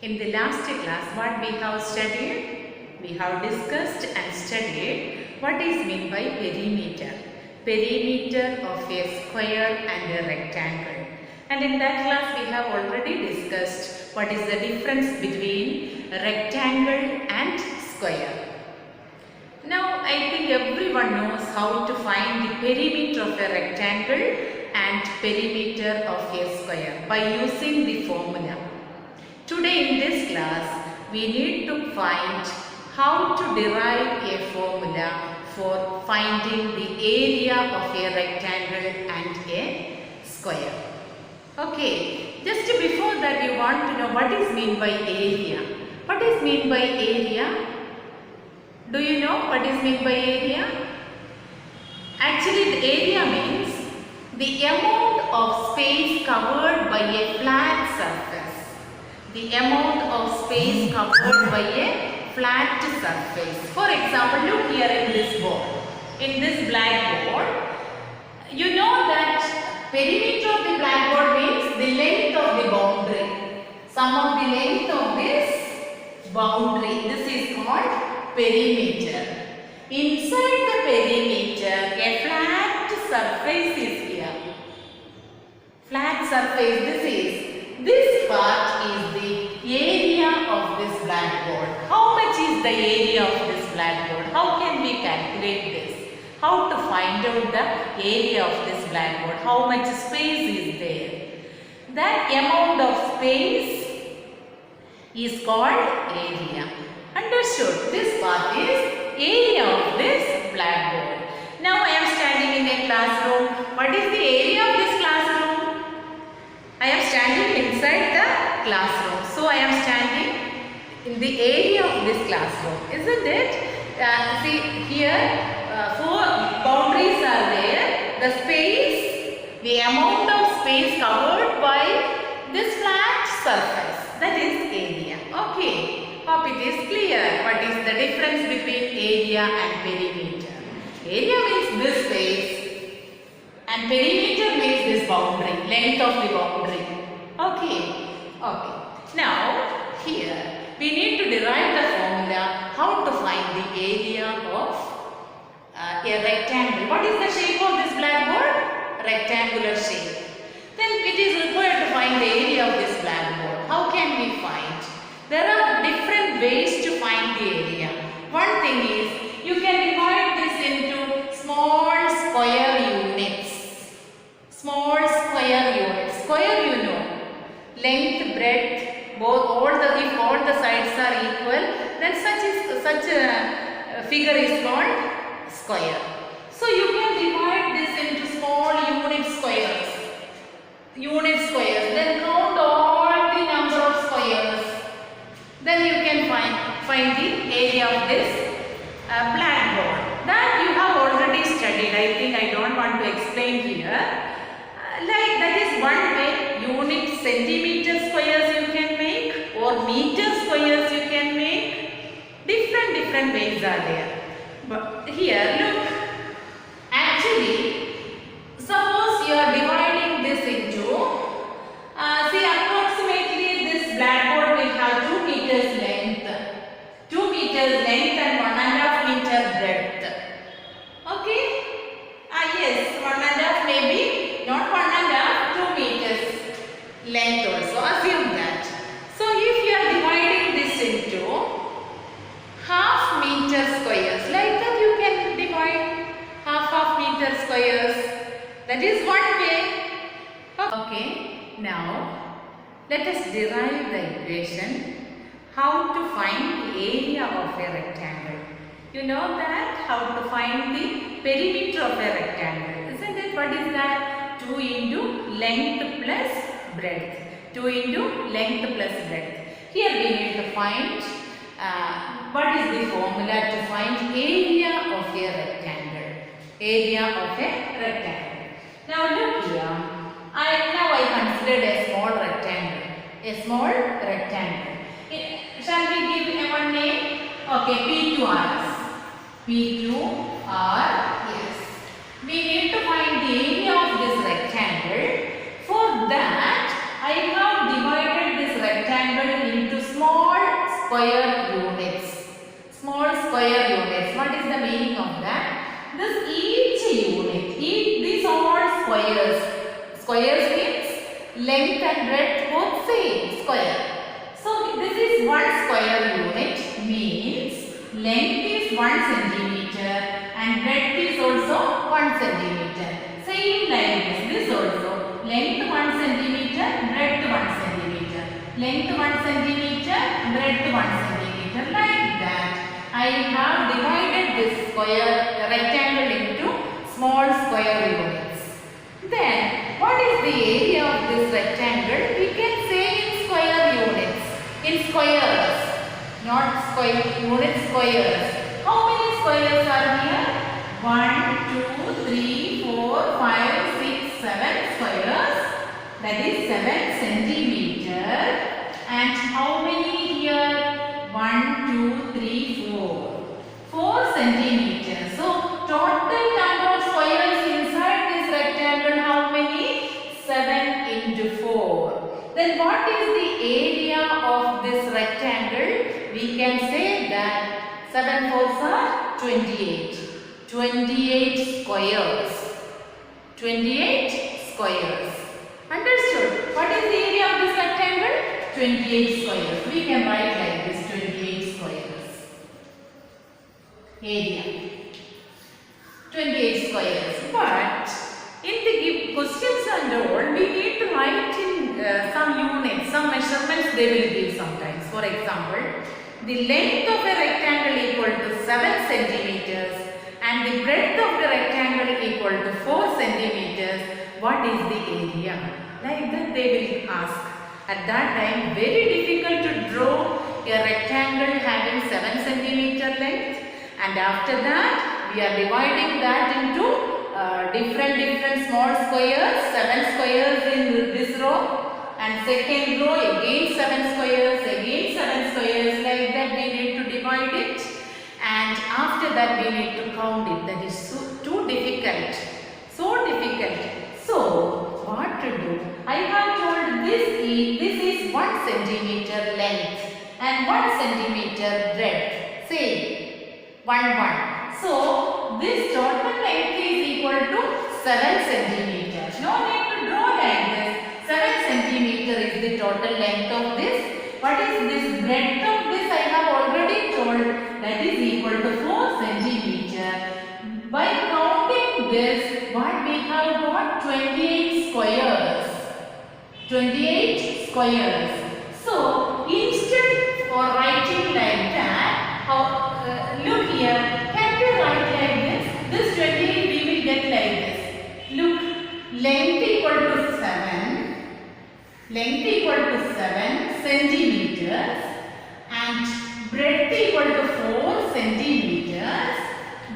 In the last class, what we have studied? We have discussed and studied what is meant by perimeter. Perimeter of a square and a rectangle. And in that class, we have already discussed what is the difference between rectangle and square. Now, I think everyone knows how to find the perimeter of a rectangle and perimeter of a square by using the formula. Today in this class, we need to find how to derive a formula for finding the area of a rectangle and a square. Okay, just before that you want to know what is meant by area. What is meant by area? Do you know what is meant by area? Actually, the area means the amount of space covered by a flat surface. The amount of space covered by a flat surface. For example, look here in this board. In this blackboard, you know that perimeter of the blackboard means the length of the boundary. Sum of the length of this boundary. This is called perimeter. Inside the perimeter, a flat surface is here. Flat surface, this part is the area of this blackboard. How much is the area of this blackboard? How can we calculate this? How to find out the area of this blackboard? How much space is there? That amount of space is called area. Understood? This part is area of this blackboard. Now I am standing in a classroom. What is the area of this classroom? I am standing inside the classroom. So I am standing in the area of this classroom. Isn't it? See here, 4 boundaries are there. The space, the amount of space covered by this flat surface. That is area. Okay. Hope it is clear. What is the difference between area and perimeter? Area means this space. And perimeter means this boundary, length of the boundary. Okay. Now, here we need to derive the formula how to find the area of a rectangle. What is the shape of this blackboard? Rectangular shape. Then it is required to find the area of this blackboard. How can we find? There are different ways to find the area. One thing is you can divide this into small square units. Small square units. Square you know. Length, breadth, if all the sides are equal, then such a figure is called square. So you can divide this into small unit squares. Then count all the number of squares. Then you can find the area of this blackboard. That you have already studied. I think I don't want to explain here. That is one way. Unit centimeter squares you can make or meter squares you can make. Different ways are there. But here look. Actually, suppose you are dividing this into, see approximately this blackboard will have 2 meters length. 2 meters length and 1.5 meter breadth. Okay? Yes, 1.5 maybe, not 1.5, 2 meters length also. Assume that. So if you are dividing this into half meter squares, like that you can divide half meter squares. That is one way. Okay, now let us derive the equation how to find the area of a rectangle. You know that how to find the perimeter of a rectangle. Isn't it? What is that? 2 into length plus breadth. 2 into length plus breadth. Here we need to find what is the formula to find area of a rectangle. Area of a rectangle. Now look here. I considered a small rectangle. A small rectangle. Shall we give one name? Okay, P2R. P2R, yes. We need to find the area of this rectangle. For that, I have divided this rectangle into small square units. Small square units. What is the meaning of that? This each unit, these are squares. Squares means length and breadth both same square. So this is one square unit means length is 1 centimeter and breadth is also 1 centimeter. Same like this. This also length 1 centimeter, breadth 1 centimeter. Length 1 centimeter, breadth 1 centimeter. Like that. I have divided this square rectangle into small square units. Then what is the area of this rectangle? We can say in square units. In squares. Not square unit squares. How many squares are here? 1, 2, 3, 4, 5, 6, 7 squares. That is 7 centimeter. And how many here? 1, 2, 3, 4. 4 centimeters. So total number of squares inside this rectangle, how many? 7 into 4. Then what is the area of this rectangle? We can say that 7 fours are 28. 28 squares. 28 squares. Understood? What is the area of this rectangle? 28 squares. We can write like this, 28 squares. Area. 28 squares. But in the questions and all, we need to write in some units, some measurements they will give sometimes. For example, the length of a rectangle equal to 7 centimeters and the breadth of the rectangle equal to 4 centimeters. What is the area? Like that they will ask. At that time, very difficult to draw a rectangle having 7 centimeter length, and after that we are dividing that into different small squares, 7 squares in this row, and second row again 7 squares, again 7 squares. Like that we need to divide it, and after that we need to count it. That is too difficult, so difficult. So what to do? I have told this is 1 centimeter length and 1 centimeter breadth. Say 1. So this total length is equal to 7 centimeters. No need to draw like this. 7 centimeter is the total length of this. What is this breadth of this? I have already told that is equal to 4 centimeter. By counting this, what we have got? 28 squares. 28 squares. So instead for writing like that, look here, can we write like this? This 28 we will get like this. Look, length equal to 7. Length equal to 7 centimeters and breadth equal to 4 centimeters.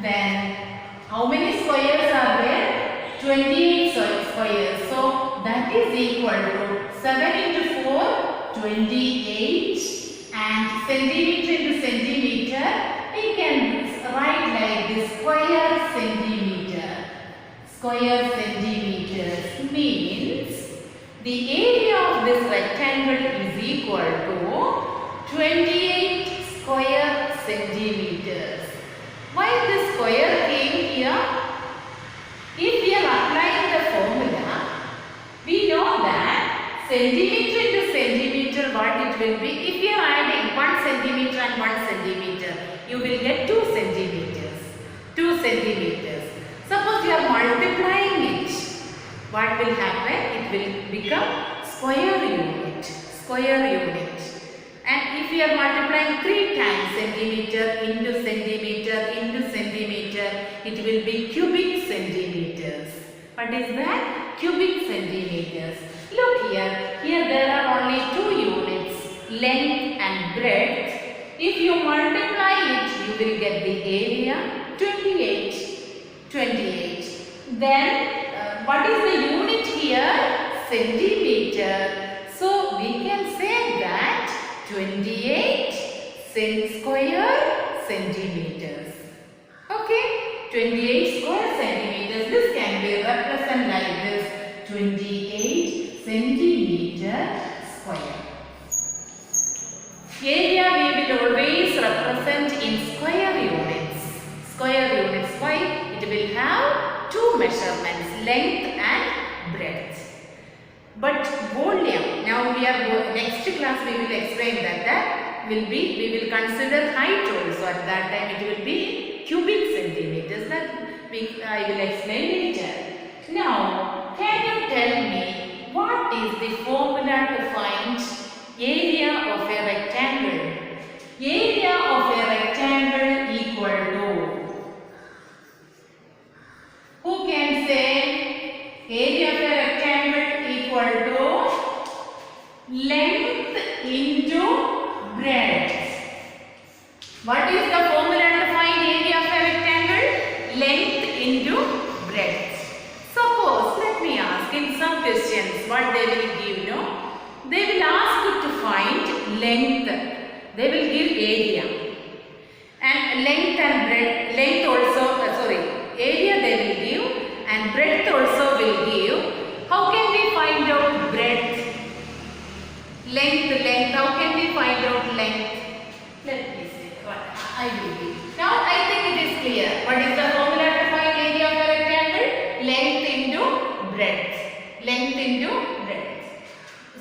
Then how many squares are there? 28 squares. So that is equal to 7 into 4, 28, and centimeter into centimeter. We can write like this, square centimeter. Square centimeters means the area of this rectangle is equal to 28 square centimeters. Why the square came here? If we are applying the formula, we know that centimeter into centimeter what it will be. If you are adding 1 centimeter and 1 centimeter, you will get 2 centimeters. 2 centimeters. Suppose you are multiplying it. What will happen? It will become square unit. Square unit. And if you are multiplying 3 times centimeter into centimeter into centimeter, it will be cubic centimeters. What is that? Cubic centimeters. Look here. Here there are only 2 units, length and breadth. If you multiply it, you will get the area 28. 28. Then what is the unit here? Centimeter. So we can say that 28 square centimeters. Okay, 28 square centimeters. This can be represented like this, 28 centimeter square. Area we will represent in square units. Square units. Why? It will have two measurements, length and breadth. But volume, now we are next class we will explain that we will consider height also. At that time it will be cubic centimeters. That I will explain later. Now, can you tell me what is the formula to find area of a rectangle? Area of a rectangle equal to, who can say area of a rectangle equal to length into breadth? What is the formula to find area of a rectangle? Length into breadth. Suppose, let me ask in some questions what they will give, no? They will ask you to find length. They will give area. And length and breadth, area they will give and breadth also will give. How can we find out breadth? Length, how can we find out length? Let me see what I will give. Now I think it is clear. What is the formula to find area of a rectangle? Length into breadth. Length into breadth.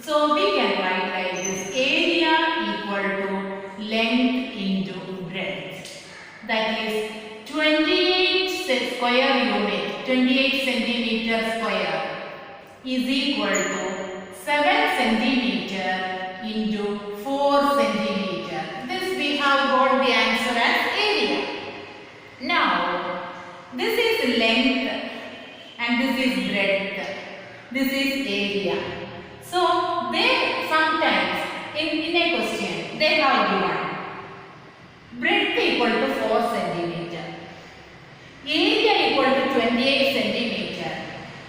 So we can write like this: area equal to length into breadth. That is 28 square unit, 28 centimeter square is equal to 7 centimeter into 4 centimeter. This we have got the answer as area. Now, this is length and this is breadth. This is area. So, they sometimes in a question they have given breadth equal to 4 centimeter, area equal to 28 centimeter.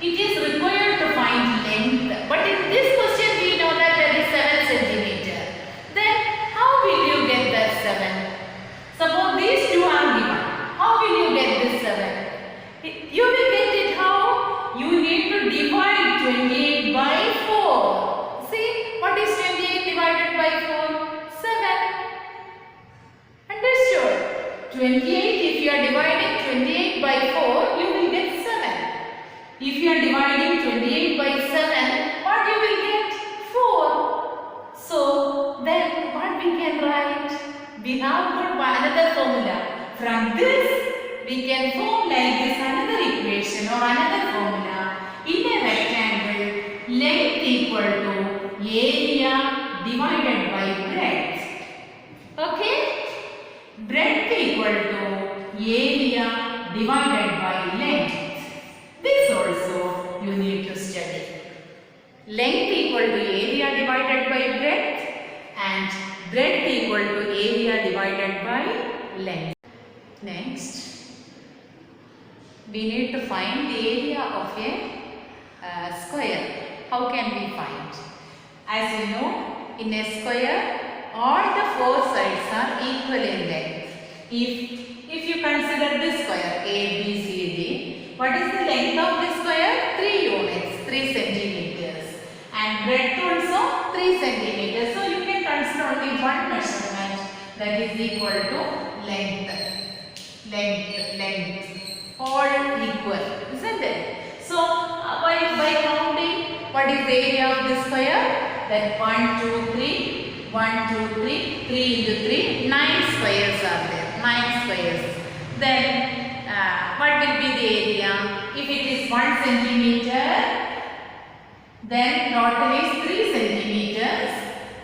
It is required to find length, but in this question we know that there is 7 centimeter. Then how will you get that 7? Suppose these two are given. How will you get this 7? You will get it how? You need to divide 28 by 4. See, what is 28 divided by 4? 7. Understood? 28, if you are dividing 28 by 4, you will get 7. If you are dividing 28 by 7, what you will get? 4. So, then what we can write? We have got another formula. From this, we can form like this another equation or another formula. In a rectangle, length equal to area divided by breadth. Okay? Breadth equal to area divided by length. This also you need to study. Length equal to area divided by breadth and breadth equal to area divided by length. Next, we need to find the area of a square. How can we find? As you know, in a square, all the four sides are equal in length. If you consider this square A, B, C, D, what is the length of this square? 3 units, 3 centimeters. And breadth also 3 centimeters. So you can consider only one measurement, that is equal to length. Length. All equal, isn't it? So by counting, what is the area of this square? Then 1, 2, 3, 1, 2, 3, 3 into 3, 9 squares are there. 9 squares. Then what will be the area? If it is 1 centimeter, then total is 3 centimeters.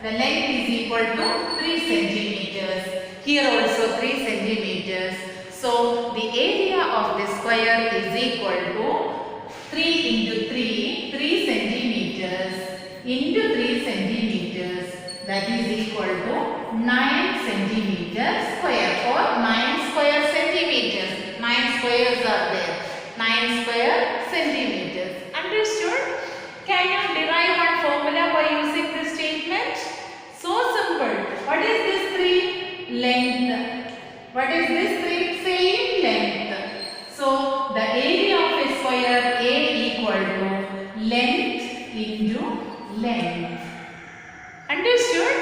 The length is equal to 3 centimeters. Here also 3 centimeters. So the area of the square is equal to 3 into 3, 3 centimeters into 3 centimeters. That is equal to 9 centimeters square or 9 square centimeters. 9 squares are there. 9 square centimeters. Understood? Can you derive one formula by using this statement? So simple. What is this 3? Length. What is this 3? Same length. So the area of a square A equal to length into length. Understood?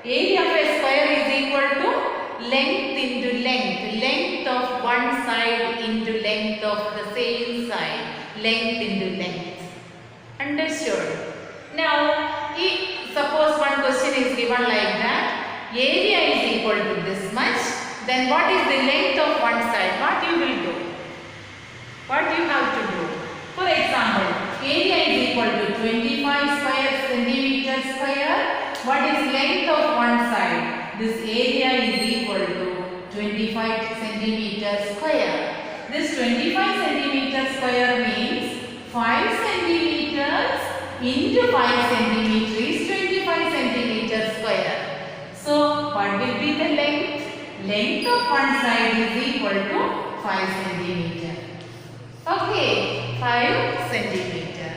Area of a square is equal to length into length. Length of one side into length of the same side. Length into length. Understood? Now, suppose one question is given like that. Area is equal to this much. Then what is the length of one side? What you will do? What you have to do? For example, area is equal to 25 square centimeter square. What is length of one side? This area is equal to 25 centimeter square. This 25 centimeter square means 5 centimeters into 5 centimeter is 25 centimeter square. So, what will be the length? Length of one side is equal to 5 centimeter. Okay, 5 centimeter.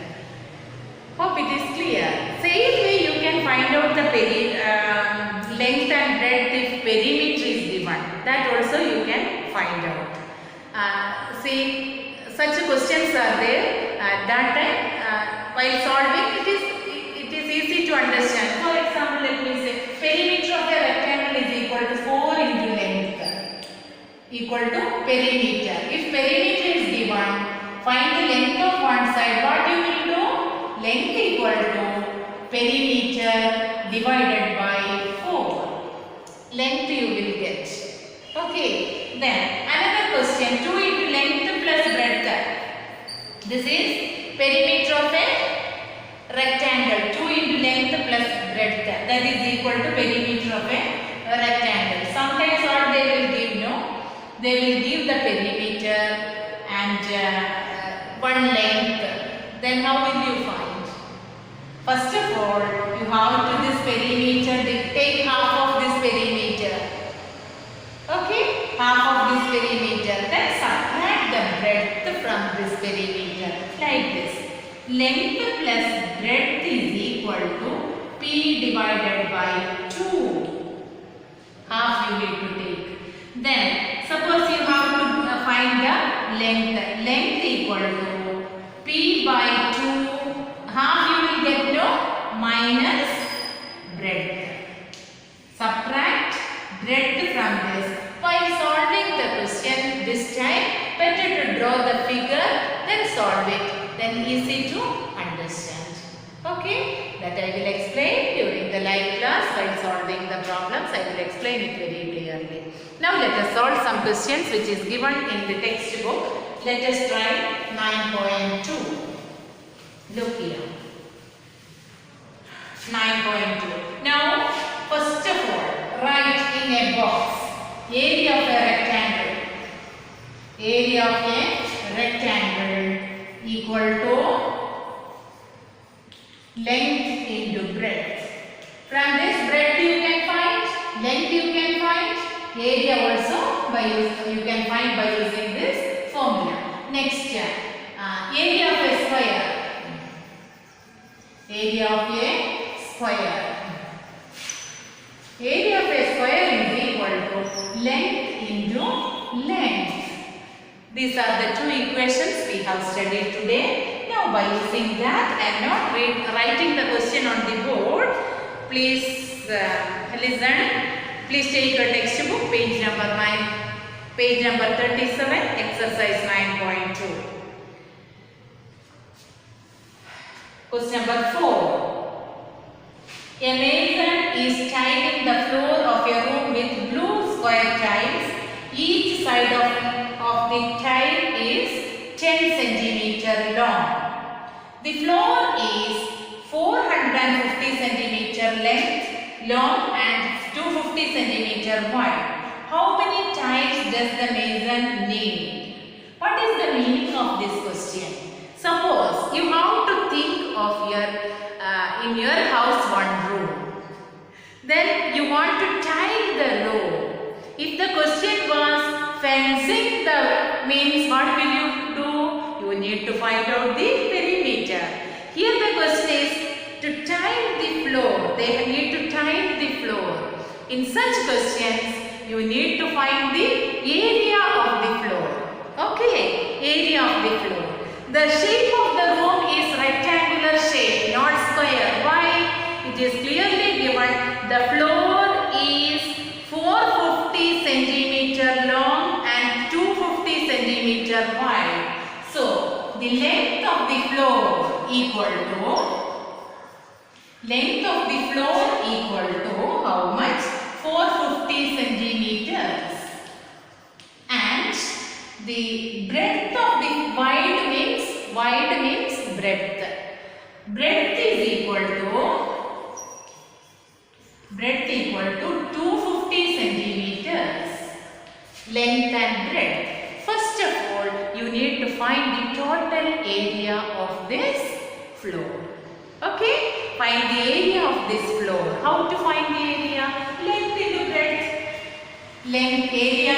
Hope it is clear. Same way you can find out the length and breadth if perimeter is given. That also you can find out. See, such questions are there. At that time, while solving, it is easy to understand. For example, let me say perimeter of a rectangle is equal to 4 into length equal to perimeter. If perimeter is given, find the length of one side. What you will do? Length equal to perimeter divided by 4. Length you will get. Okay. Then another question. 2 into length plus breadth. This is perimeter of a rectangle. 2 into length plus breadth. That is equal to perimeter of a rectangle. Sometimes what they will give, no? They will give the perimeter and one length. Then how will you find? First of all, you have to this perimeter, take half of this perimeter. Okay? Half of this perimeter. Then subtract the breadth from this perimeter. Like this. Length plus breadth is equal to P divided by 2. Half you need to take. Then, suppose you have to find the length. Length equal to P by 2. Half you will get no minus breadth. Subtract breadth from this. While solving the question this time, better to draw the figure, then solve it. Then easy to understand. Okay, that I will explain during the live class. While solving the problems, I will explain it very clearly. Now let us solve some questions which is given in the textbook. Let us try 9.2. Look here. 9.2. Now, first of all, write in a box area of a rectangle. Area of a rectangle equal to length into breadth. From this breadth you can find, length you can find, area also you can find by using this formula. Next, area of a square. Area of a square. Area of a square is equal to length into length. These are the two equations we have studied today. Now by using that, I am not writing the question on the board. Please listen. Please take your textbook, page number 37, exercise 9.2. Question number 4. A mason is tiling the floor of a room with blue square tiles. Each side of the tile is 10 centimeter long. The floor is 450 centimeter length long and 250 centimeter wide. How many tiles does the mason need? What is the meaning of this question? Suppose you have to think of in your house one room. Then you want to tile the room. If the question was fencing the means, what will you do? You need to find out the perimeter. Here the question is to tile the floor. They need to tile the floor. In such questions, you need to find the area of the floor. Okay, area of the floor. The shape of the room is rectangular shape, not square. Why? It is clearly given the floor is 450 floor equal to length of the floor equal to how much? 450 centimeters. And the breadth of the wide means breadth. Breadth is equal to 250 centimeters. Length and breadth. First of all, you need to find the total area of this floor. Okay? Find the area of this floor. How to find the area? Length into breadth. Length area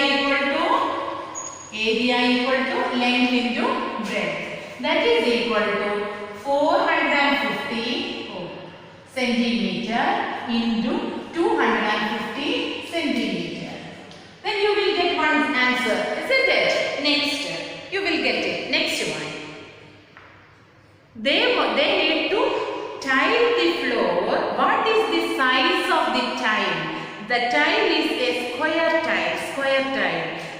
equal to length into breadth. That is equal to 450 centimeter into 250 centimeter. Then you will get one answer, isn't it? Next, you will get it. Next one. They need to tile the floor. What is the size of the tile? The tile is a square tile.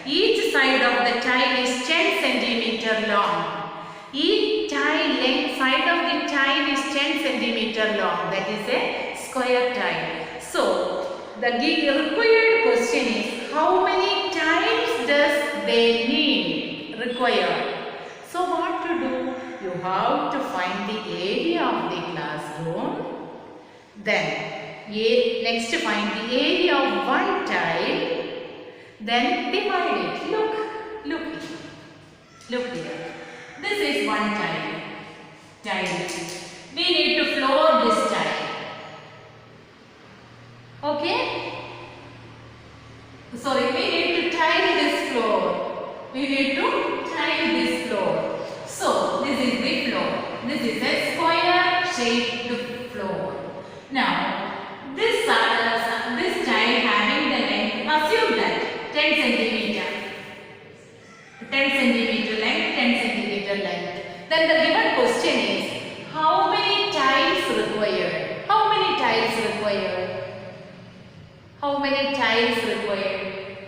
Each side of the tile is 10 centimeter long. Each side of the tile is 10 centimeter long. That is a square tile. So, the required question is how many tiles does they require? So, what to do? You have to find the area of the classroom. Then, next find the area of one tile. Then divide it. Look here. This is one tile. We need to floor this tile. Okay? Sorry, we need to tile this floor. So, this is the floor. This is a square shaped floor. Now, this tile having the length, assume that 10 centimeter length. Then the given question is how many tiles required?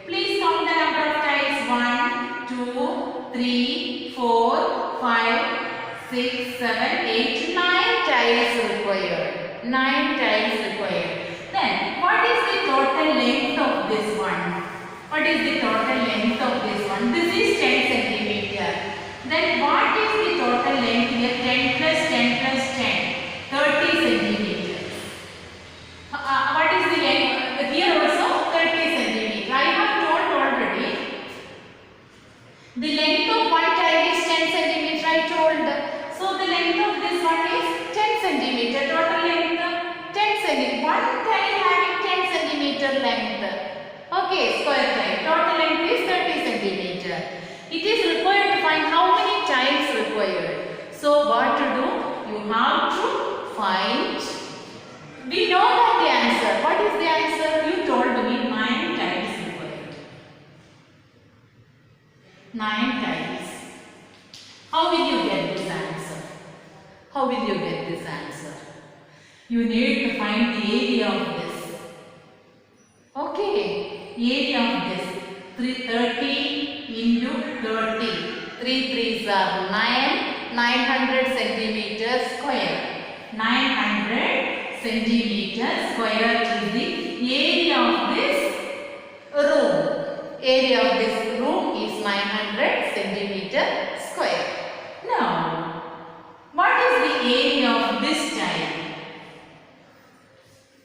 Please count the number of tiles. 1, 2, 3, 4, 5, 6, 7, 8, 9 tiles required. Then what is the total length of this one? This is 10 centimeter. Then what is the total length here? 10 plus 10. 30 centimeters. What is the length? Here also 30 centimeters. I have told already. The length of one tile is 10 centimeters. I told. So the length of this one is 10 centimeter. Total length 10 centimeter. One tile having 10 centimeter length. Okay, square tile. Total length is 30 centimeter. It is required to find how many tiles required. So what to do? You have to find. We know that the answer. What is the answer? You told me 9 tiles required. 9 tiles. How will you get this answer? You need to find the area of this. Okay, area of this 330 into 30. 3 3s are 9. 900 centimeters square. 900 centimeters square is the area of this room. Area of this room is 900 centimeters square. Now, what is the area of this tile?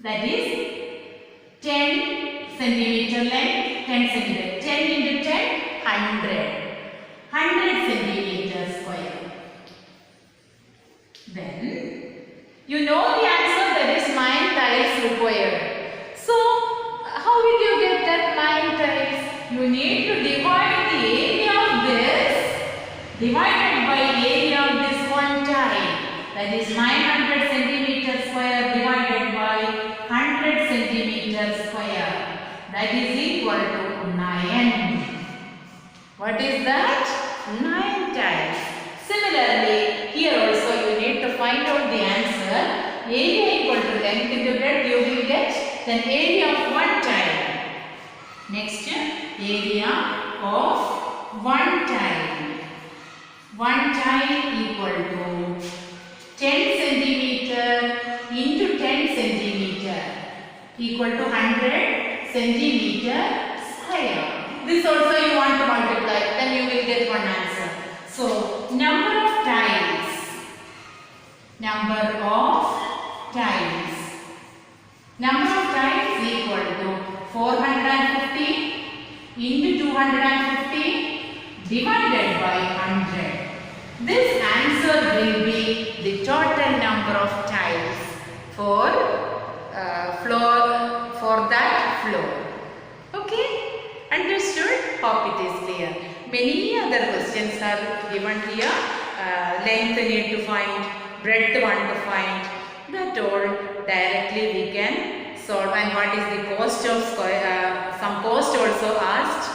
That is 10 centimeter length, 10 centimeter. 10 into 10, 100. 100 centimeters square. Then, you know the answer, that is 9 tiles required. So, how will you get that 9 tiles? You need to divide the area of this divided by area of this one tile. That is 900 centimeters square divided by 100 centimeters square. That is equal to 9. What is that? 9 tiles. Similarly, here also you need to find out the answer. Area equal to length into breadth, you will get the area of one tile. Next, area of one tile. One tile equal to 10 centimeter into 10 centimeter equal to 100 centimeter square. This also you want to multiply, then you will get one answer. So, number of tiles. Number of tiles. Number of tiles equal to 450 into 250 divided by 100. This answer will be the total number of tiles for that floor. Okay? Understood? Hope it is clear. Many other questions are given here. Length need to find, breadth want to find. That all directly we can solve. And what is the cost of square? Some cost also asked.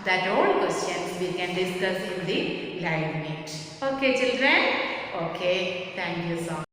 That all questions we can discuss in the live meet. Okay children? Okay. Thank you so much.